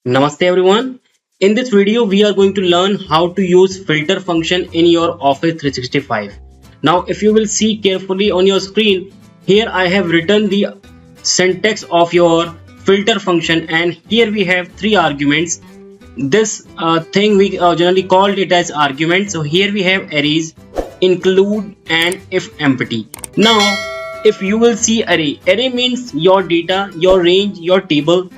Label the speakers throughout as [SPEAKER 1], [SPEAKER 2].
[SPEAKER 1] Namaste everyone. In this video, we are going to learn how to use filter function in your Office 365. Now, if you will see carefully on your screen, here I have written the syntax of your filter function, and here we have three arguments. This thing we generally called it as argument. So here we have arrays, include and if empty. Now, if you will see array means your data, your range, your table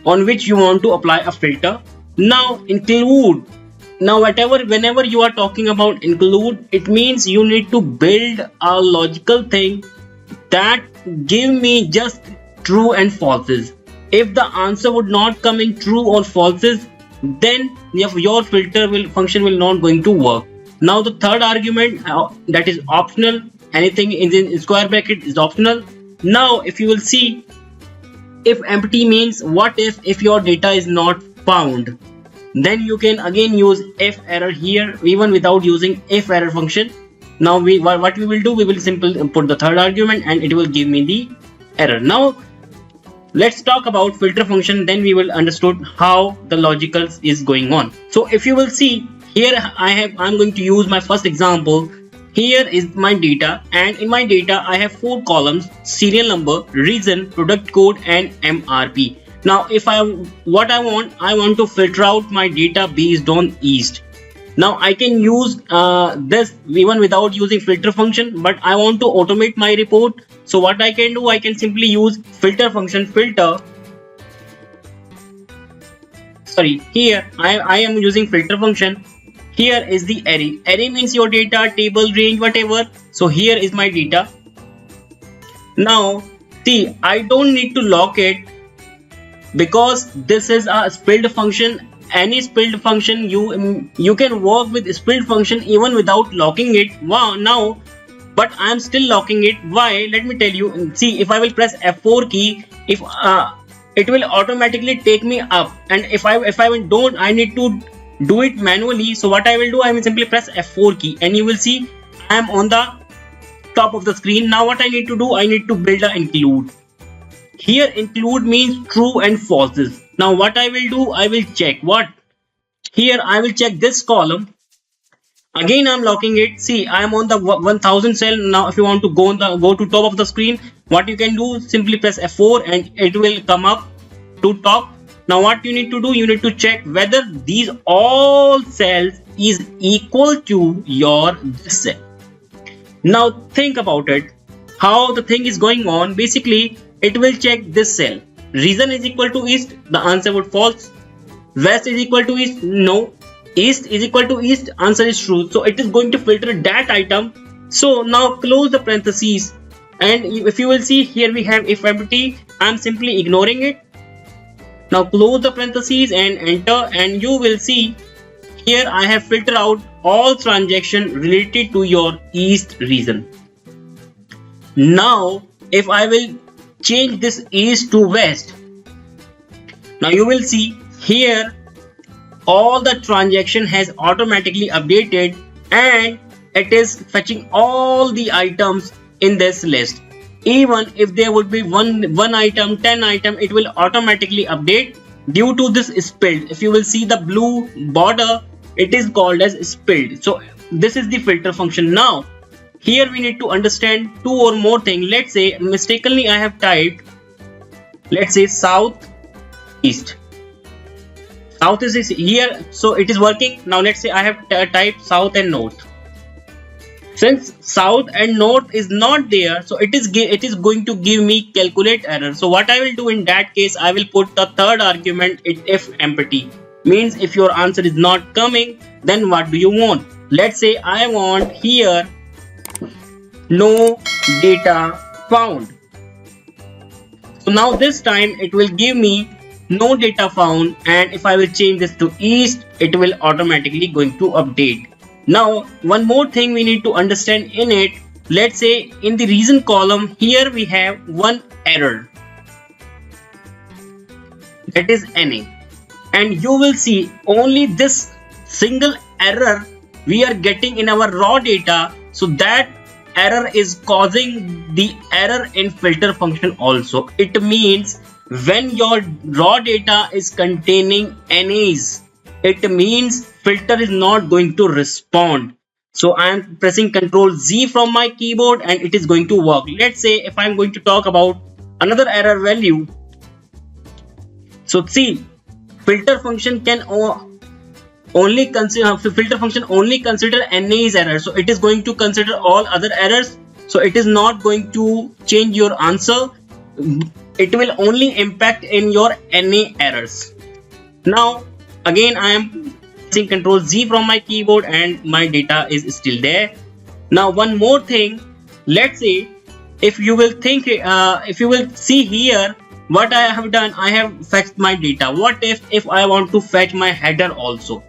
[SPEAKER 1] on which you want to apply a filter. Now include, now whenever you are talking about include, it means you need to build a logical thing that give me just true and falses. If the answer would not come in true or falses, then your filter function will not going to work. Now the third argument, that is optional, anything in square bracket is optional. Now if you will see, if empty means what if your data is not found, then you can again use if error here even without using if error function. Now what we will do, we will simply put the third argument and it will give me the error. Now let's talk about filter function, then we will understood how the logical is going on. So if you will see here, I'm going to use my first example. Here is my data, and in my data I have four columns: serial number, region, product code and MRP. Now if I want to filter out my data based on East. Now I can use this even without using filter function, but I want to automate my report. So what I can do, I can simply use filter function, filter. Sorry, here I am using filter function. Here is the array. Array means your data, table, range, whatever. So here is my data. Now see, I don't need to lock it because this is a split function. Any split function, you can work with split function even without locking it. Wow, now but I am still locking it. Why? Let me tell you. See, if I will press F4 key, if it will automatically take me up, and if I don't, I need to do it manually. So what I will do, I will simply press F4 key and you will see I am on the top of the screen. Now what I need to do, I need to build a include. Here include means true and falses. Now what I will do, I will check what here, I will check this column. Again I'm locking it. See, I am on the 1000 cell. Now if you want to go to top of the screen, what you can do, simply press F4 and it will come up to top. Now what you need to do, you need to check whether these all cells is equal to your this cell. Now think about it, how the thing is going on. Basically it will check this cell. Region is equal to East, the answer would false. West is equal to East, no. East is equal to East, answer is true. So it is going to filter that item. So now close the parentheses, and if you will see here we have if empty, I am simply ignoring it. Now close the parentheses and enter, and you will see here I have filtered out all transactions related to your East region. Now if I will change this East to West, now you will see here all the transaction has automatically updated and it is fetching all the items in this list. Even if there would be one item, 10 item, it will automatically update due to this spilled. If you will see the blue border, it is called as spilled. So this is the filter function. Now here we need to understand two or more things. Let's say mistakenly I have typed, let's say south east. South is here, so it is working. Now let's say I have typed south and north. Since south and north is not there, so it is going to give me calculate error. So what I will do in that case, I will put the third argument, if empty. Means if your answer is not coming, then what do you want? Let's say I want here no data found. So now this time it will give me no data found, and if I will change this to East, it will automatically going to update. Now one more thing we need to understand in it. Let's say in the region column, here we have one error, that is NA, and you will see only this single error we are getting in our raw data. So that error is causing the error in filter function also. It means when your raw data is containing NAs, it means filter is not going to respond. So I am pressing Ctrl Z from my keyboard and it is going to work. Let's say if I am going to talk about another error value. So see, filter function can only consider NA's error. So it is going to consider all other errors. So it is not going to change your answer. It will only impact in your NA errors. Now again I am pressing Ctrl Z from my keyboard and my data is still there. Now one more thing, let's say if you will see here what I have done, I have fetched my data. What if I want to fetch my header also?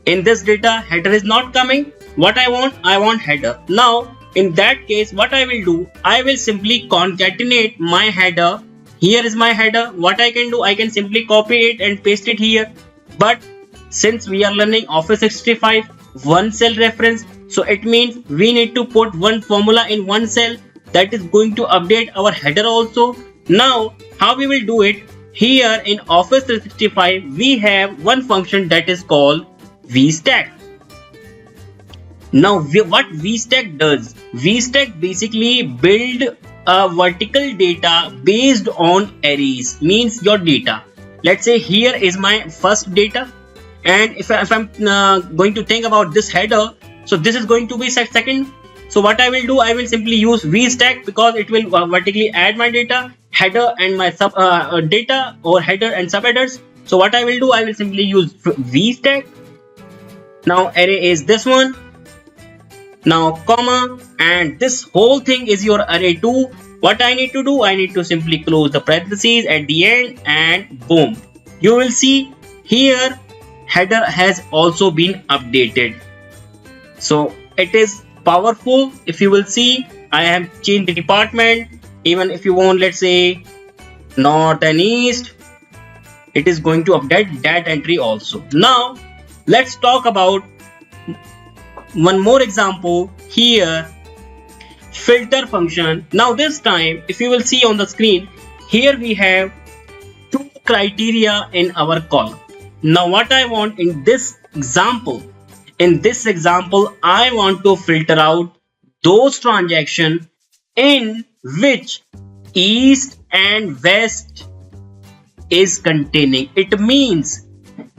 [SPEAKER 1] In this data, header is not coming. What I want header. Now in that case, what I will do, I will simply concatenate my header. Here is my header. What I can do, I can simply copy it and paste it here. But since we are learning Office 365 one cell reference, so it means we need to put one formula in one cell that is going to update our header also. Now how we will do it? Here in Office 365 we have one function that is called VStack. Now what VStack does, VStack basically build a vertical data based on arrays, means your data. Let's say here is my first data, and if I'm going to think about this header, so this is going to be second. So what I will do, I will simply use VStack because it will vertically add my data, header and my sub data, or header and subheaders. So what I will do, I will simply use VStack. Now array is this one. Now comma, and this whole thing is your array 2. What I need to do, I need to simply close the parentheses at the end and boom. You will see here header has also been updated. So it is powerful. If you will see, I have changed the department. Even if you want, let's say north and east, it is going to update that entry also. Now let's talk about one more example here, filter function. Now this time if you will see on the screen, here we have two criteria in our column. Now what I want in this example, I want to filter out those transactions in which east and west is containing. It means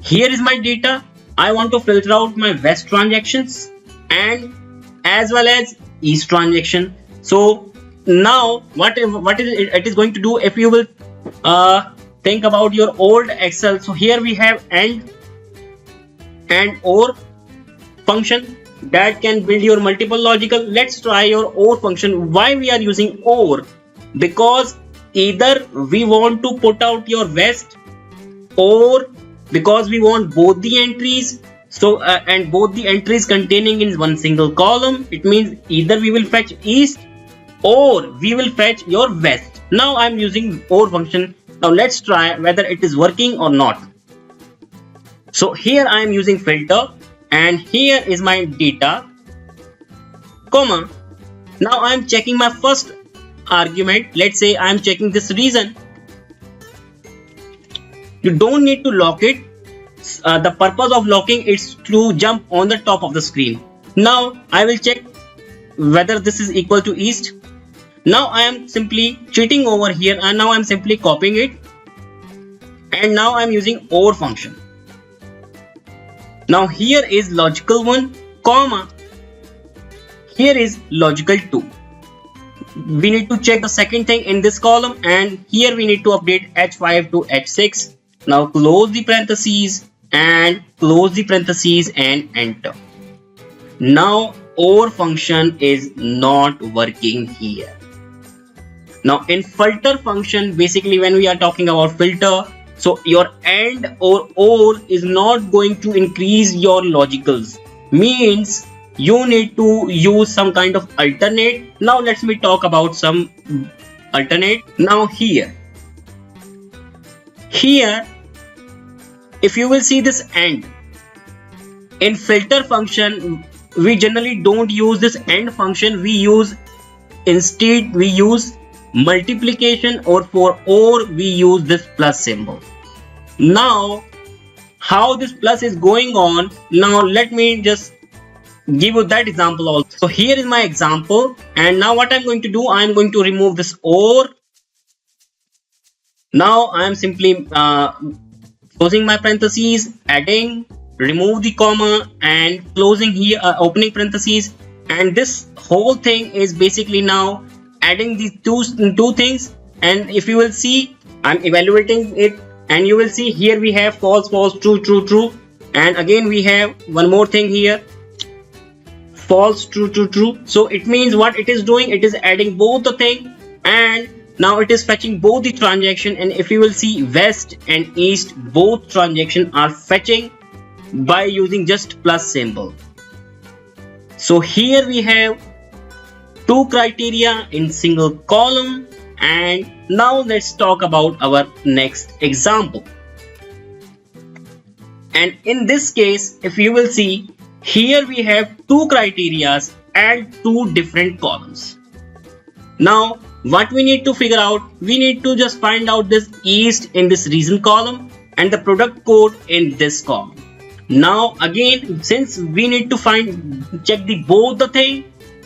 [SPEAKER 1] here is my data, I want to filter out my west transactions and as well as east transaction. So now what it is going to do, if you will think about your old Excel, so here we have AND and OR function that can build your multiple logical. Let's try your OR function. Why we are using OR? Because either we want to put out your west, or because we want both the entries. So and both the entries containing in one single column. It means either we will fetch east or we will fetch your west. Now I am using OR function. Now let's try whether it is working or not. So here I am using filter and here is my data, comma. Now I am checking my first argument. Let's say I am checking this region. You don't need to lock it. The purpose of locking is to jump on the top of the screen. Now I will check whether this is equal to east. Now I am simply cheating over here and now I am simply copying it, and now I am using OR function. Now here is logical 1, comma, here is logical 2. We need to check the second thing in this column, and here we need to update H5 to H6. Now close the parentheses and close the parentheses and enter. Now OR function is not working here. Now in filter function, basically when we are talking about filter, so your AND or OR is not going to increase your logicals, means you need to use some kind of alternate. Now let me talk about some alternate. Now here if you will see this AND, in filter function we generally don't use this AND function. We use multiplication or for or we use this plus symbol. Now how this plus is going on, now let me just give you that example also. So here is my example, and now what I'm going to do, I'm going to remove this or. Now I'm simply closing my parentheses, adding, remove the comma, and closing here, opening parentheses, and this whole thing is basically now adding these two things. And if you will see, I'm evaluating it, and you will see here we have false, false, true, true, true, and again we have one more thing here, false, true, true, true. So it means what it is doing, it is adding both the thing, and now it is fetching both the transaction. And if you will see, west and east both transaction are fetching by using just plus symbol. So here we have two criteria in single column. And now let's talk about our next example. And in this case, if you will see, here we have two criteria and two different columns. Now what we need to figure out, we need to just find out this east in this region column and the product code in this column. Now again, since we need to check the both the thing,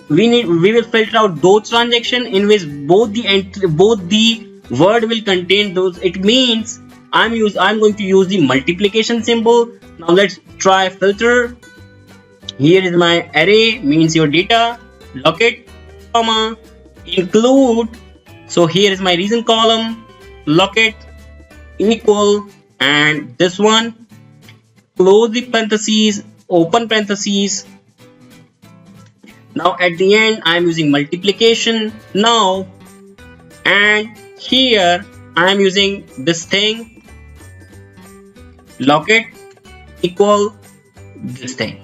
[SPEAKER 1] we will filter out those transaction in which both the word will contain those. It means I'm going to use the multiplication symbol. Now let's try filter. Here is my array, means your data, locate, comma, include. So here is my reason column, locate, equal, and this one, close the parentheses, open parentheses. Now at the end I am using multiplication now, and here I am using this thing, locate, equal, this thing.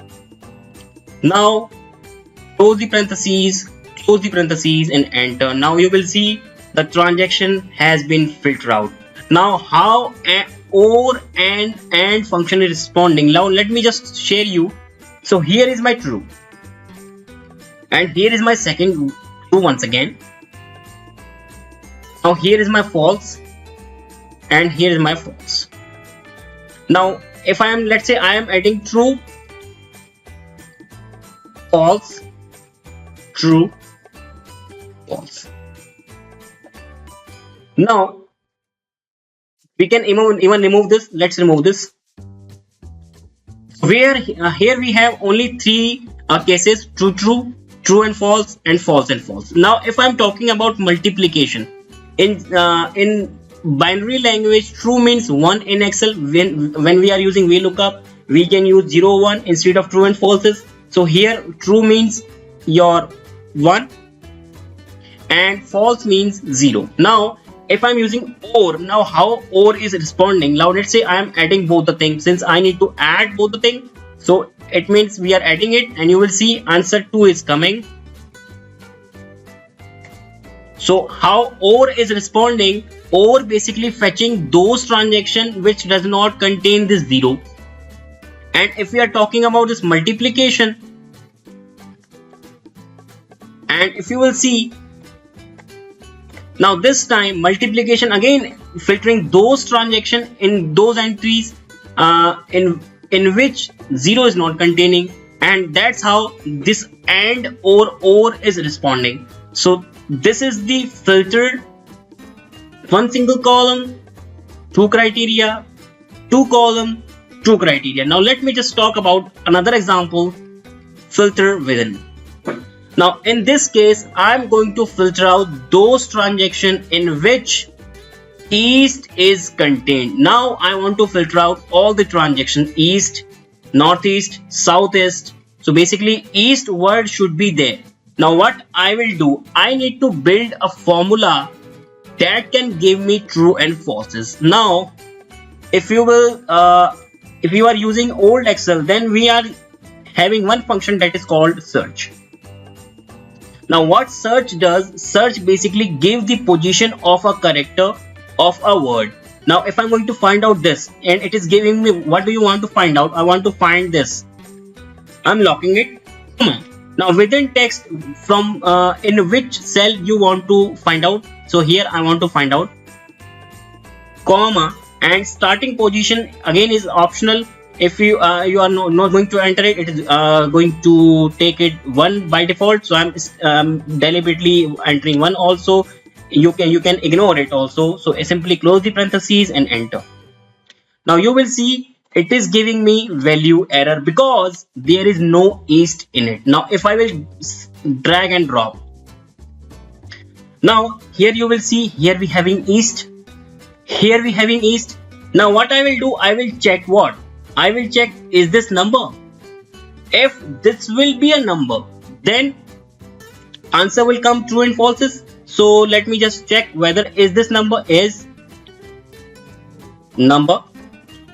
[SPEAKER 1] Now close the parentheses, and enter. Now you will see the transaction has been filtered out. Now how or and function is responding. Now let me just share you. So here is my true, and here is my second true once again. Now here is my false, and here is my false. Now if I am, let's say I am adding true, false, true, false. Now we can even remove this. Let's remove this. Where here we have only three cases: true, true, true and false, and false and false. Now if I'm talking about multiplication in binary language, true means 1 in Excel. When we are using VLOOKUP, we can use 0 1 instead of true and falses. So here true means your 1 and false means 0. Now if I'm using or, now how or is responding. Now let's say I am adding both the things. Since I need to add both the thing, so it means we are adding it, and you will see answer 2 is coming. So how or is responding, or basically fetching those transactions which does not contain this 0. And if we are talking about this multiplication, and if you will see, now this time multiplication again filtering those transactions in those entries in which 0 is not containing, and that's how this and or is responding. So this is the filtered one single column, two criteria, two column, two criteria. Now let me just talk about another example, filter within. Now in this case I'm going to filter out those transactions in which east is contained. Now I want to filter out all the transactions, east, northeast, southeast. So basically east word should be there. Now what I will do, I need to build a formula that can give me true and falses. Now if you will if you are using old Excel, then we are having one function that is called search. Now what search does, search basically gives the position of a character of a word. Now if I'm going to find out this, and it is giving me, what do you want to find out? I want to find this. I'm locking it, Now within text, from in which cell you want to find out. So here I want to find out comma, and starting position again is optional. If you you are not going to enter it, it is going to take it 1 by default. So I'm deliberately entering 1 also. You can ignore it also. So simply close the parentheses and enter. Now you will see it is giving me value error because there is no east in it. Now if I will drag and drop, now here you will see, here we having east, here we having east. Now what I will do, I will check what? I will check, is this number? If this will be a number, then answer will come true and falses. So let me just check whether is this number is number.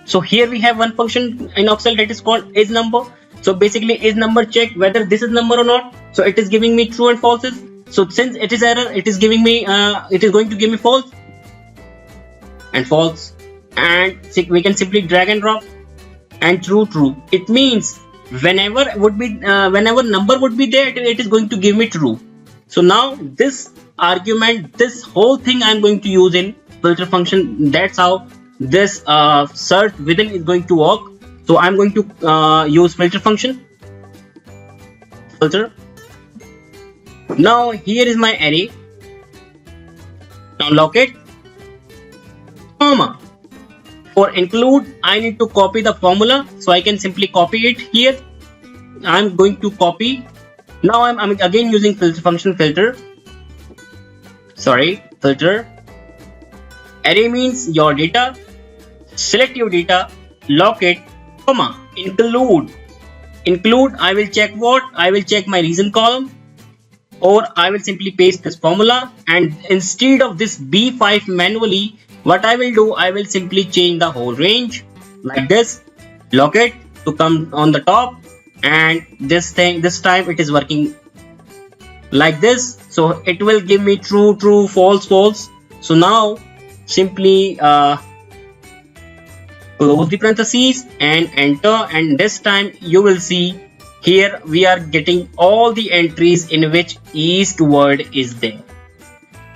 [SPEAKER 1] So here we have one function in Excel that is called is number. So basically is number check whether this is number or not. So it is giving me true and falses. So since it is error, it is giving me it is going to give me false and false, and we can simply drag and drop and true. It means whenever would be whenever number would be there, it is going to give me true. So now this argument, this whole thing I'm going to use in filter function. That's how this search within is going to work. So I'm going to use filter function, filter. Now here is my array. Now lock it, comma. For include, I need to copy the formula, so I can simply copy it here. I'm going to copy. Now I'm again using filter function, filter. Sorry, filter. Array means your data. Select your data, lock it, comma, include. Include, I will check what? I will check my reason column, or I will simply paste this formula, and instead of this B5 manually, what I will do, I will simply change the whole range like this, lock it to come on the top, and this time it is working like this. So it will give me true, false. So now simply close the parentheses and enter, and this time you will see here we are getting all the entries in which east word is there.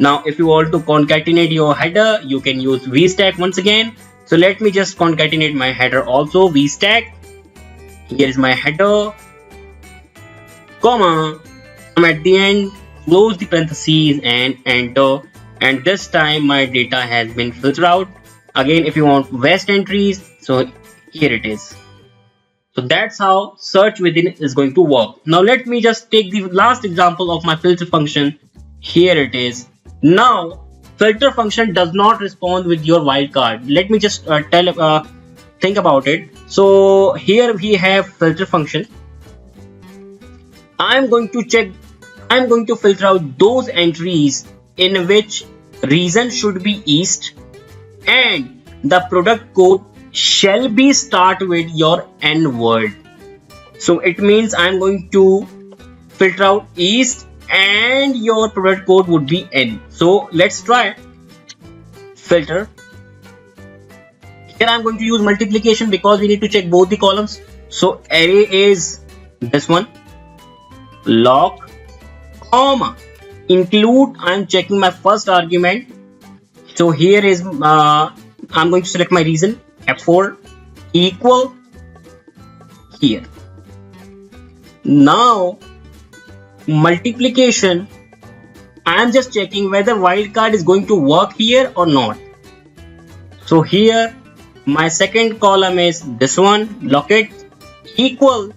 [SPEAKER 1] Now if you want to concatenate your header, you can use vstack once again. So let me just concatenate my header also, vstack. Here is my header, comma, I'm at the end, close the parentheses and enter, and this time my data has been filtered out. Again, if you want west entries, so here it is. So that's how search within is going to work. Now let me just take the last example of my filter function. Here it is. Now filter function does not respond with your wildcard. Let me just think about it. So here we have filter function. I'm going to filter out those entries in which reason should be east and the product code shall be start with your N word. So it means I'm going to filter out east and your product code would be N. So let's try filter. Here I'm going to use multiplication because we need to check both the columns. So array is this one, lock, comma, include. I'm checking my first argument. So here is I'm going to select my reason, F4, equal here. Now multiplication, I am just checking whether wildcard is going to work here or not. So here my second column is this one, lock it, equal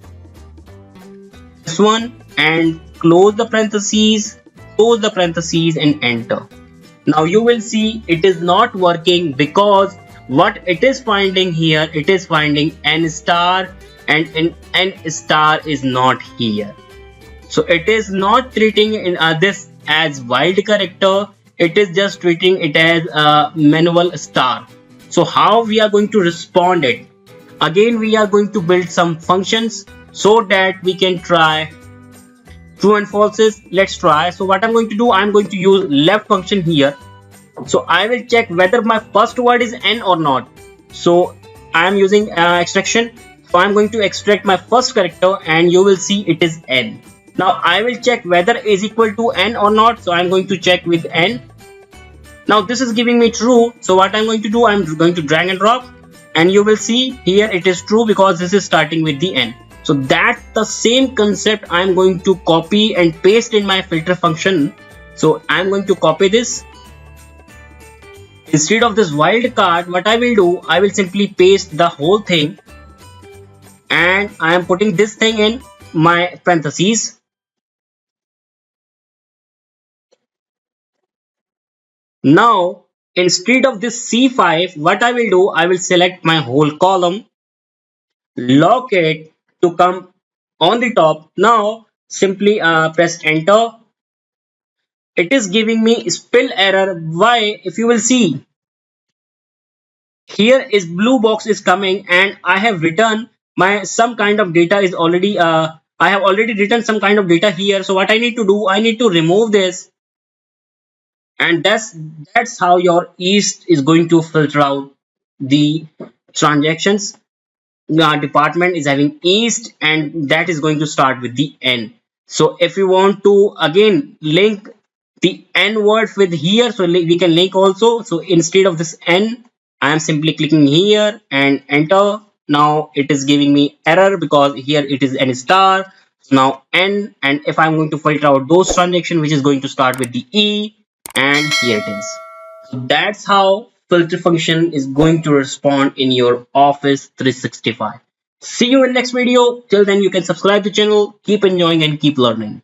[SPEAKER 1] this one, and close the parentheses and enter. Now you will see it is not working because what it is finding here, it is finding N star, and N star is not here. So it is not treating in this as wild character, it is just treating it as a manual star. So how we are going to respond it? Again, we are going to build some functions so that we can try true and falses. Let's try. So what I'm going to do, I'm going to use left function here. So I will check whether my first word is N or not. So I am using extraction. So I'm going to extract my first character and you will see it is N. Now I will check whether is equal to n or not. So I'm going to check with n. Now this is giving me true. So what I'm going to do, I'm going to drag and drop, and you will see here it is true because this is starting with the n. So that's the same concept I'm going to copy and paste in my filter function. So I'm going to copy this. Instead of this wildcard, what I will do, I will simply paste the whole thing, and I am putting this thing in my parentheses. Now, instead of this C5, what I will do, I will select my whole column, lock it to come on the top. Now, simply press enter. It is giving me spell error. Why? If you will see, here is blue box is coming, and I have written my some kind of data is already I have already written some kind of data here. So what I need to do, I need to remove this, and that's how your East is going to filter out the transactions. Department is having East, and that is going to start with the N. So if you want to again link the N words with here, so we can link also. So instead of this N, I am simply clicking here and enter. Now it is giving me error because here it is N star. So now N, and if I'm going to filter out those transactions which is going to start with the E, and here it is. So that's how filter function is going to respond in your Office 365. See you in next video. Till then, you can subscribe to the channel. Keep enjoying and keep learning.